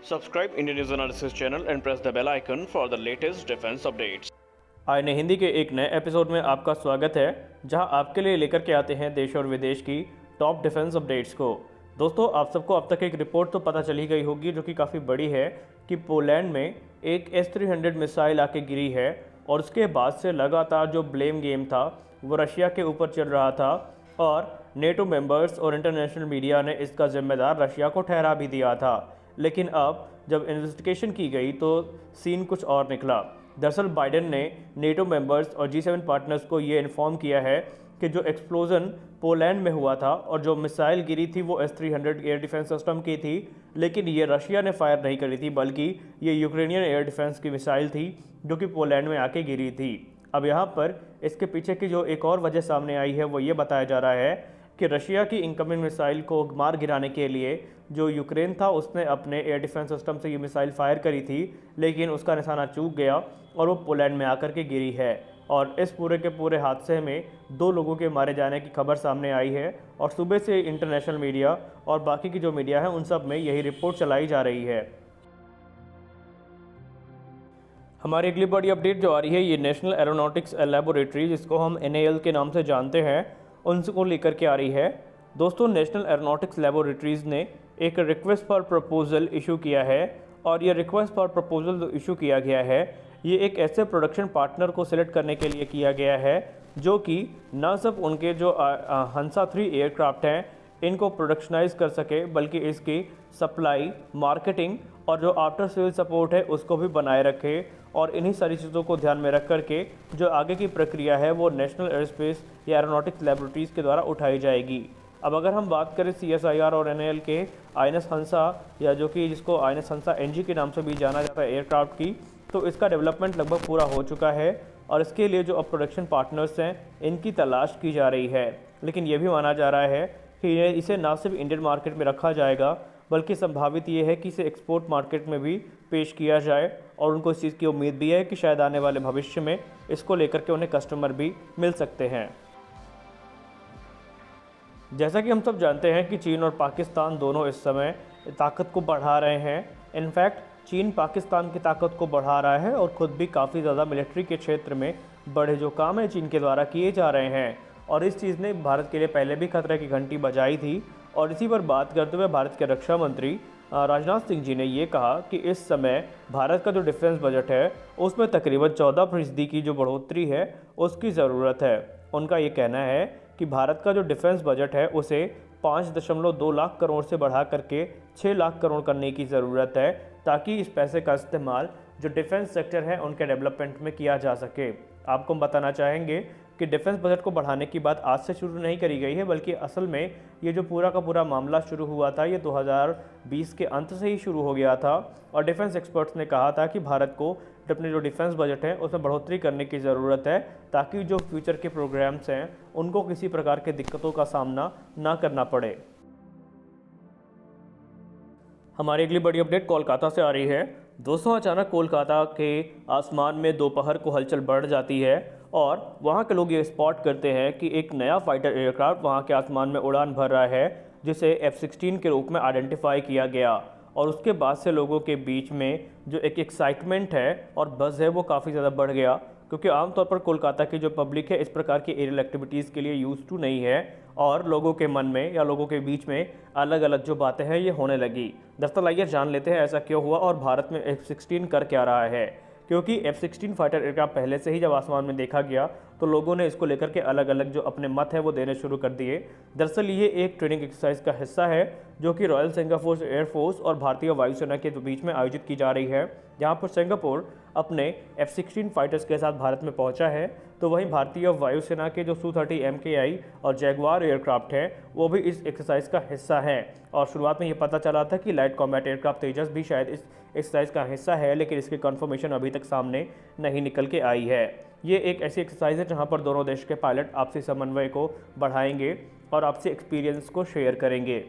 Subscribe Indian News Analysis channel and press the bell icon for the latest defense updates. आईने हिंदी के एक नए episode में आपका स्वागत है, जहां आपके लिए लेकर के आते हैं देश और विदेश की टॉप डिफेंस अपडेट्स को। दोस्तों, आप सबको अब तक एक रिपोर्ट तो पता चली गई होगी जो कि काफ़ी बड़ी है कि पोलैंड में एक S-300 मिसाइल आके गिरी है और उसके बाद से लगातार जो ब्लेम गेम था वो रशिया के ऊपर चल रहा था और नेटो मेंबर्स और इंटरनेशनल मीडिया ने इसका जिम्मेदार रशिया को ठहरा भी दिया था। लेकिन अब जब इन्वेस्टिगेशन की गई तो सीन कुछ और निकला। दरअसल बाइडेन ने नेटो मेंबर्स और G7 पार्टनर्स को ये इन्फॉर्म किया है कि जो एक्सप्लोजन पोलैंड में हुआ था और जो मिसाइल गिरी थी वो S-300 एयर डिफेंस सिस्टम की थी, लेकिन ये रशिया ने फायर नहीं करी थी, बल्कि ये यूक्रेनियन एयर डिफेंस की मिसाइल थी जो कि पोलैंड में आके गिरी थी। अब यहाँ पर इसके पीछे की जो एक और वजह सामने आई है वो ये बताया जा रहा है कि रशिया की इनकमिंग मिसाइल को मार गिराने के लिए जो यूक्रेन था उसने अपने एयर डिफेंस सिस्टम से ये मिसाइल फायर करी थी, लेकिन उसका निशाना चूक गया और वो पोलैंड में आकर के गिरी है। और इस पूरे के पूरे हादसे में 2 लोगों के मारे जाने की खबर सामने आई है और सुबह से इंटरनेशनल मीडिया और बाकी की जो मीडिया है उन सब में यही रिपोर्ट चलाई जा रही है। हमारी अगली बड़ी अपडेट जो आ रही है ये नेशनल एरोनॉटिक्स लैबोरेटरी, जिसको हम NAL के नाम से जानते हैं, उनको लेकर के आ रही है। दोस्तों, नेशनल एरोनॉटिक्स लैबोरेटरीज़ ने एक रिक्वेस्ट फॉर प्रपोजल इशू किया है और ये रिक्वेस्ट फॉर प्रपोजल जो इशू किया गया है ये एक ऐसे प्रोडक्शन पार्टनर को सिलेक्ट करने के लिए किया गया है जो कि न सिर्फ उनके जो हंसा 3 एयरक्राफ्ट हैं इनको प्रोडक्शनाइज कर सके, बल्कि इसकी सप्लाई, मार्केटिंग और जो आफ्टर सेल सपोर्ट है उसको भी बनाए रखे। और इन्हीं सारी चीज़ों को ध्यान में रख करके जो आगे की प्रक्रिया है वो नेशनल एयरस्पेस या एरोनॉटिक्स लैबोरेटरीज़ के द्वारा उठाई जाएगी। अब अगर हम बात करें CSIR और NAL के INS हंसा, या जो कि जिसको INS हंसा NG के नाम से भी जाना जाता है एयरक्राफ्ट की, तो इसका डेवलपमेंट लगभग पूरा हो चुका है और इसके लिए जो अब प्रोडक्शन पार्टनर्स हैं इनकी तलाश की जा रही है। लेकिन ये भी माना जा रहा है कि इसे ना सिर्फ इंडियन मार्केट में रखा जाएगा, बल्कि संभावित ये है कि इसे एक्सपोर्ट मार्केट में भी पेश किया जाए और उनको इस चीज़ की उम्मीद भी है कि शायद आने वाले भविष्य में इसको लेकर के उन्हें कस्टमर भी मिल सकते हैं। जैसा कि हम सब जानते हैं कि चीन और पाकिस्तान दोनों इस समय ताकत को बढ़ा रहे हैं। इनफैक्ट चीन पाकिस्तान की ताकत को बढ़ा रहा है और ख़ुद भी काफ़ी ज़्यादा मिलिट्री के क्षेत्र में बड़े जो काम है चीन के द्वारा किए जा रहे हैं और इस चीज़ ने भारत के लिए पहले भी खतरे की घंटी बजाई थी। और इसी पर बात करते हुए भारत के रक्षा मंत्री राजनाथ सिंह जी ने ये कहा कि इस समय भारत का जो डिफेंस बजट है उसमें तकरीबन 14% की जो बढ़ोतरी है उसकी ज़रूरत है। उनका ये कहना है कि भारत का जो डिफेंस बजट है उसे 5.2 लाख करोड़ से बढ़ा करके 6 लाख करोड़ करने की ज़रूरत है, ताकि इस पैसे का इस्तेमाल जो डिफेंस सेक्टर है उनके डेवलपमेंट में किया जा सके। आपको हम बताना चाहेंगे कि डिफेंस बजट को बढ़ाने की बात आज से शुरू नहीं करी गई है, बल्कि असल में ये जो पूरा का पूरा मामला शुरू हुआ था ये 2020 के अंत से ही शुरू हो गया था और डिफेंस एक्सपर्ट्स ने कहा था कि भारत को अपने जो डिफेंस बजट है उसमें बढ़ोतरी करने की ज़रूरत है, ताकि जो फ्यूचर के प्रोग्राम्स हैं उनको किसी प्रकार के दिक्कतों का सामना ना करना पड़े। हमारी अगली बड़ी अपडेट कोलकाता से आ रही है। दोस्तों, अचानक कोलकाता के आसमान में दोपहर को हलचल बढ़ जाती है और वहाँ के लोग ये स्पॉट करते हैं कि एक नया फाइटर एयरक्राफ्ट वहाँ के आसमान में उड़ान भर रहा है, जिसे F-16 के रूप में आइडेंटिफाई किया गया। और उसके बाद से लोगों के बीच में जो एक एक्साइटमेंट है और बज़ है वो काफ़ी ज़्यादा बढ़ गया, क्योंकि आमतौर पर कोलकाता की जो पब्लिक है इस प्रकार की एरियल एक्टिविटीज़ के लिए यूज़ टू नहीं है और लोगों के मन में या लोगों के बीच में अलग अलग जो बातें हैं ये होने लगी। दरअसल आइए जान लेते हैं ऐसा क्यों हुआ और भारत में F-16 कर क्या रहा है। क्योंकि F-16 फाइटर एयरक्राफ्ट पहले से ही जब आसमान में देखा गया तो लोगों ने इसको लेकर के अलग अलग जो अपने मत है वो देने शुरू कर दिए। दरअसल ये एक ट्रेनिंग एक्सरसाइज का हिस्सा है जो कि रॉयल सिंगापुर एयरफोर्स और भारतीय वायुसेना के बीच में आयोजित की जा रही है, जहाँ पर सिंगापुर अपने F-16 फाइटर्स के साथ भारत में पहुंचा है, तो वहीं भारतीय वायुसेना के जो Su-30 MKI और जैगवार एयरक्राफ्ट हैं वो भी इस एक्सरसाइज का हिस्सा हैं। और शुरुआत में ये पता चला था कि लाइट कॉम्बैट एयरक्राफ्ट तेजस भी शायद इस एक्सरसाइज का हिस्सा है, लेकिन इसकी कन्फर्मेशन अभी तक सामने नहीं निकल के आई है। ये एक ऐसी एक्सरसाइज है जहाँ पर दोनों देश के पायलट आपसी समन्वय को बढ़ाएंगे और आपसी एक्सपीरियंस को शेयर करेंगे।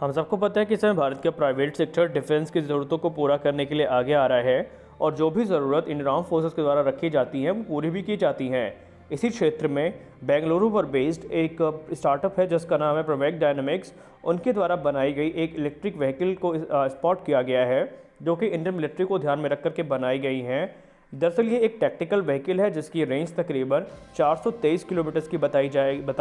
हम सबको पता है कि इस समय भारत का प्राइवेट सेक्टर डिफेंस की ज़रूरतों को पूरा करने के लिए आगे आ रहा है और जो भी ज़रूरत इंडियन आर्म फोर्सेस के द्वारा रखी जाती हैं वो पूरी भी की जाती हैं। इसी क्षेत्र में बेंगलुरु पर बेस्ड एक स्टार्टअप है जिसका नाम है प्रोवेक डायनामिक्स। उनके द्वारा बनाई गई एक इलेक्ट्रिक व्हीकल को स्पॉट किया गया है जो कि इंडियन मिलिट्री को ध्यान में रख कर के बनाई गई हैं। दरअसल ये एक टैक्टिकल व्हीकल है जिसकी रेंज तकरीबन 423 किलोमीटर की बताई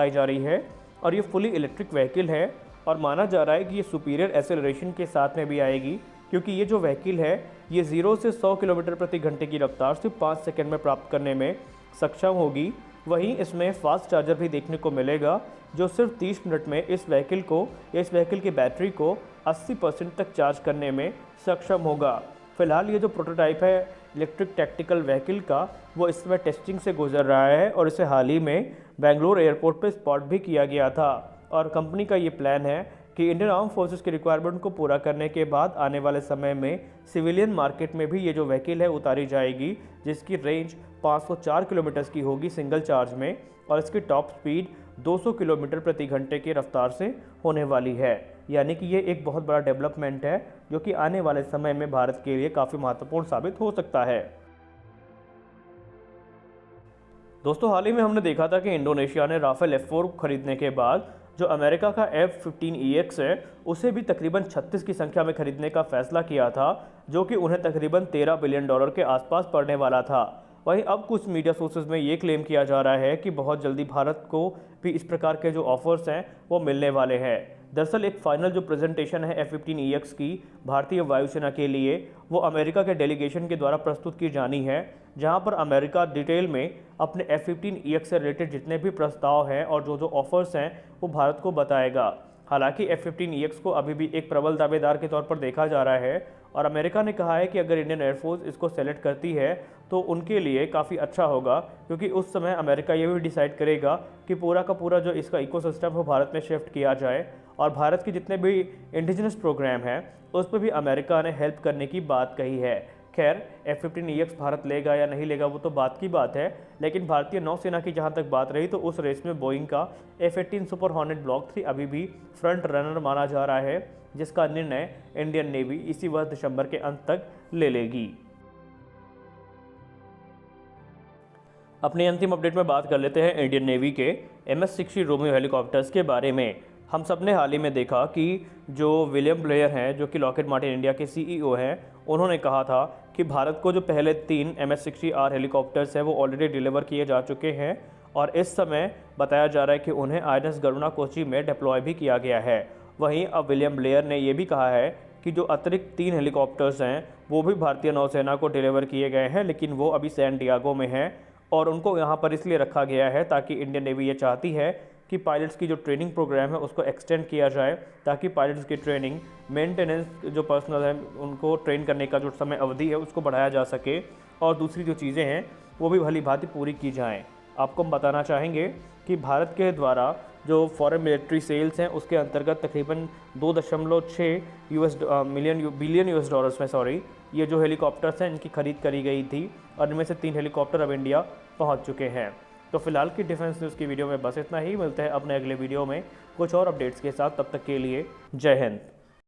जा रही है और ये फुली इलेक्ट्रिक व्हीकल है और माना जा रहा है कि ये सुपीरियर एक्सेलरेशन के साथ में भी आएगी, क्योंकि ये जो व्हीकल है ये 0 से 100 किलोमीटर प्रति घंटे की रफ्तार सिर्फ 5 सेकंड में प्राप्त करने में सक्षम होगी। वहीं इसमें फास्ट चार्जर भी देखने को मिलेगा जो सिर्फ 30 मिनट में इस व्हीकल की बैटरी को 80% तक चार्ज करने में सक्षम होगा। फिलहाल ये जो प्रोटोटाइप है इलेक्ट्रिक टैक्टिकल व्हीकल का वो इस समय टेस्टिंग से गुजर रहा है और इसे हाल ही में बेंगलुरु एयरपोर्ट पर स्पॉट भी किया गया था और कंपनी का ये प्लान है कि इंडियन आर्म फोर्सेस की रिक्वायरमेंट को पूरा करने के बाद आने वाले समय में सिविलियन मार्केट में भी ये जो व्हीकल है उतारी जाएगी, जिसकी रेंज 504 किलोमीटर की होगी सिंगल चार्ज में और इसकी टॉप स्पीड 200 किलोमीटर प्रति घंटे की रफ्तार से होने वाली है। यानी कि ये एक बहुत बड़ा डेवलपमेंट है जो कि आने वाले समय में भारत के लिए काफ़ी महत्वपूर्ण साबित हो सकता है। दोस्तों, हाल ही में हमने देखा था कि इंडोनेशिया ने राफेल F4 खरीदने के बाद जो अमेरिका का F-15EX है उसे भी तकरीबन 36 की संख्या में खरीदने का फैसला किया था, जो कि उन्हें तकरीबन $13 बिलियन के आसपास पड़ने वाला था। वहीं अब कुछ मीडिया सोर्सेज में ये क्लेम किया जा रहा है कि बहुत जल्दी भारत को भी इस प्रकार के जो ऑफर्स हैं वो मिलने वाले हैं। दरअसल एक फाइनल जो प्रेजेंटेशन है F-15EX की भारतीय वायुसेना के लिए वो अमेरिका के डेलीगेशन के द्वारा प्रस्तुत की जानी है, जहां पर अमेरिका डिटेल में अपने F-15EX से रिलेटेड जितने भी प्रस्ताव हैं और जो ऑफर्स हैं वो भारत को बताएगा। हालांकि F-15EX को अभी भी एक प्रबल दावेदार के तौर पर देखा जा रहा है और अमेरिका ने कहा है कि अगर इंडियन एयरफोर्स इसको सेलेक्ट करती है तो उनके लिए काफ़ी अच्छा होगा, क्योंकि उस समय अमेरिका ये भी डिसाइड करेगा कि पूरा का पूरा जो इसका इकोसिस्टम है भारत में शिफ्ट किया जाए और भारत के जितने भी इंडिजिनस प्रोग्राम हैं उस पर भी अमेरिका ने हेल्प करने की बात कही है। खैर, F-15EX भारत लेगा या नहीं लेगा वो तो बात की बात है, लेकिन भारतीय नौसेना की जहां तक बात रही तो उस रेस में बोइंग का F-18 सुपर हॉर्नेट ब्लॉक 3 अभी भी फ्रंट रनर माना जा रहा है, जिसका निर्णय इंडियन नेवी इसी वर्ष दिसंबर के अंत तक ले लेगी। अपनी अंतिम अपडेट में बात कर लेते हैं इंडियन नेवी के MS-60 रोमियो हेलीकॉप्टर्स के बारे में। हम सब ने हाल ही में देखा कि जो विलियम ब्लेयर हैं, जो कि लॉकहीड मार्टिन इंडिया के CEO हैं, उन्होंने कहा था कि भारत को जो पहले 3 MS-60R हेलीकॉप्टर्स हैं वो ऑलरेडी डिलीवर किए जा चुके हैं और इस समय बताया जा रहा है कि उन्हें INS गरुणा कोची में डिप्लॉय भी किया गया है। वहीं अब विलियम ब्लेयर ने ये भी कहा है कि जो अतिरिक्त 3 हेलीकॉप्टर्स हैं वो भी भारतीय नौसेना को डिलीवर किए गए हैं, लेकिन वो अभी सैन डियागो में हैं और उनको यहाँ पर इसलिए रखा गया है ताकि इंडियन नेवी ये चाहती है कि पायलट्स की जो ट्रेनिंग प्रोग्राम है उसको एक्सटेंड किया जाए, ताकि पायलट्स की ट्रेनिंग, मेंटेनेंस, जो पर्सनल है उनको ट्रेन करने का जो समय अवधि है उसको बढ़ाया जा सके और दूसरी जो चीज़ें हैं वो भी भली भांति पूरी की जाएं। आपको हम बताना चाहेंगे कि भारत के द्वारा जो फॉरेन मिलिट्री सेल्स हैं उसके अंतर्गत तकरीबन 2.6 बिलियन US डॉलर्स में ये जो हेलीकॉप्टर्स हैं इनकी खरीद करी गई थी और इनमें से 3 हेलीकॉप्टर अब इंडिया पहुंच चुके हैं। तो फिलहाल की डिफेंस न्यूज़ की वीडियो में बस इतना ही। मिलते हैं अपने अगले वीडियो में कुछ और अपडेट्स के साथ। तब तक के लिए जय हिंद।